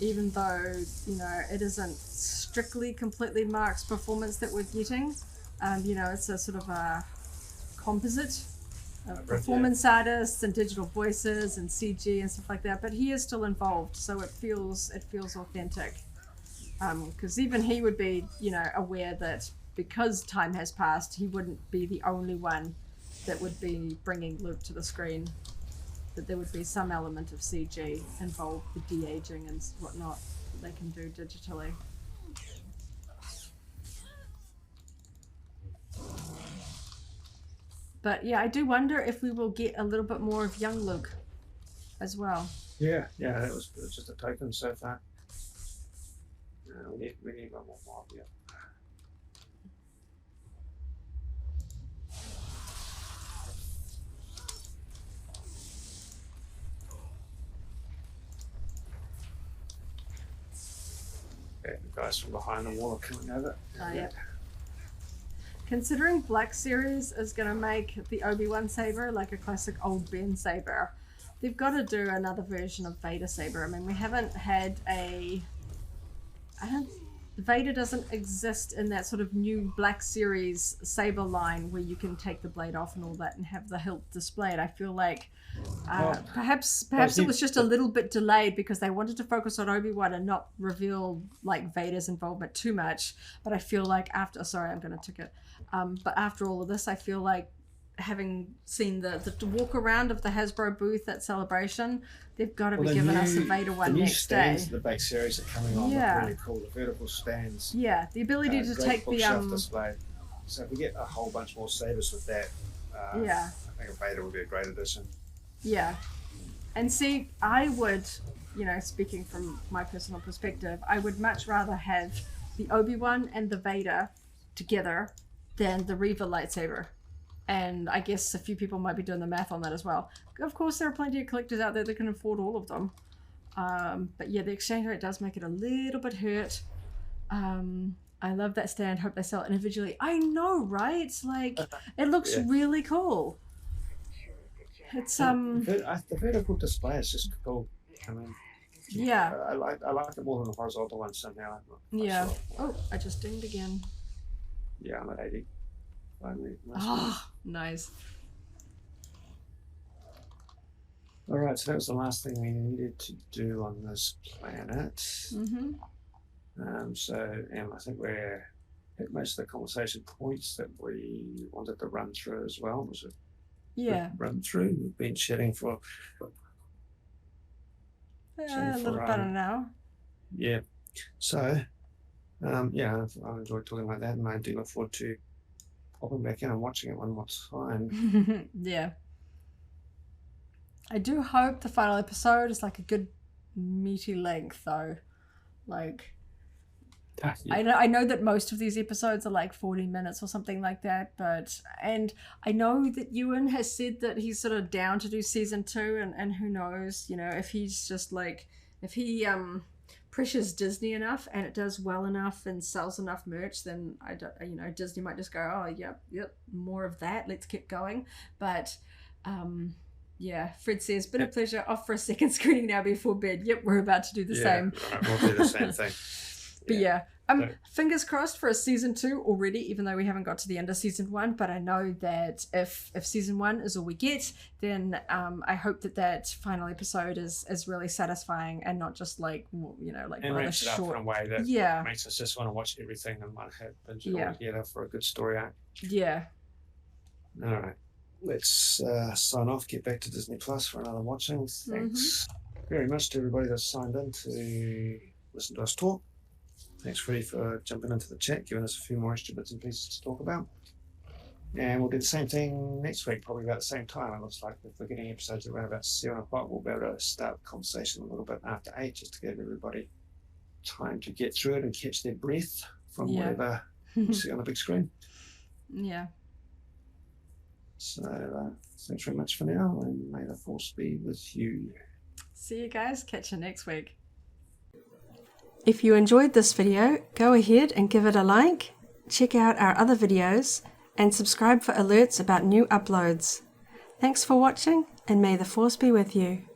even though, you know, it isn't strictly completely Mark's performance that we're getting. You know, it's a sort of a composite of performance artists and digital voices and CG and stuff like that, but he is still involved, so it feels authentic, because even he would be, you know, aware that because time has passed, he wouldn't be the only one that would be bringing Luke to the screen, that there would be some element of CG involved, the de-aging and whatnot that they can do digitally. But yeah, I do wonder if we will get a little bit more of young Luke as well. Yeah, that was just a token so far. We need one more. Yeah. Okay, the guys from behind the wall are coming over. Oh, yeah. considering Black Series is going to make the Obi-Wan saber like a classic old Ben saber, they've got to do another version of Vader saber. I mean, we haven't had Vader doesn't exist in that sort of new Black Series saber line where you can take the blade off and all that and have the hilt displayed. I feel like perhaps it was just a little bit delayed because they wanted to focus on Obi-Wan and not reveal like Vader's involvement too much. But I feel like after but after all of this, I feel like having seen the walk around of the Hasbro booth at Celebration, they've got to be giving us a Vader one next day. The new stands the Black Series are coming on look really cool. The vertical stands. Yeah, the ability to take the display. So if we get a whole bunch more sabers with that, I think a Vader would be a great addition. Yeah, and see, I would, speaking from my personal perspective, I would much rather have the Obi-Wan and the Vader together than the Reva lightsaber. And I guess a few people might be doing the math on that as well. Of course, there are plenty of collectors out there that can afford all of them. But yeah, the exchange rate does make it a little bit hurt. I love that stand. Hope they sell it individually. I know, right? Like, it looks really cool. It's the vertical display is just cool. I mean, I like it more than the horizontal one somehow. Yeah. Sure. Oh, I just dinged again. Yeah, I'm at 80. Finally. Nice. All right, so that was the last thing we needed to do on this planet. Mm-hmm. And I think we're hit most of the conversation points that we wanted to run through as well. Was it? Yeah. Run through. We've been chatting for a little better now. Yeah. So, I enjoyed talking about that, and I do look forward to popping back in and watching it one more time. Yeah. I do hope the final episode is like a good meaty length though. Like I know that most of these episodes are like 40 minutes or something like that, and I know that Ewan has said that he's sort of down to do season 2, and who knows, if he's just like, if he pressures Disney enough and it does well enough and sells enough merch, then Disney might just go, oh yep, more of that, let's keep going. But Fred says, been a pleasure, off for a second screening now before bed. Yep, we're about to do the same. We'll do the same thing. But fingers crossed for a season 2 already, even though we haven't got to the end of season 1. But I know that if season 1 is all we get, then I hope that final episode is really satisfying and not just like like and rather short. It up in a way that makes us just want to watch everything in one hit, binge it all together for a good story arc. Yeah. All right, let's sign off. Get back to Disney Plus for another watching. Thanks very much to everybody that's signed in to listen to us talk. Thanks, Freddie, for jumping into the chat, giving us a few more extra bits and pieces to talk about. And we'll do the same thing next week, probably about the same time. It looks like if we're getting episodes around about 7 o'clock, we'll be able to start the conversation a little bit after 8, just to give everybody time to get through it and catch their breath from whatever you see on the big screen. Yeah. So thanks very much for now, and may the force be with you. See you guys. Catch you next week. If you enjoyed this video, go ahead and give it a like, check out our other videos, and subscribe for alerts about new uploads. Thanks for watching, and may the force be with you.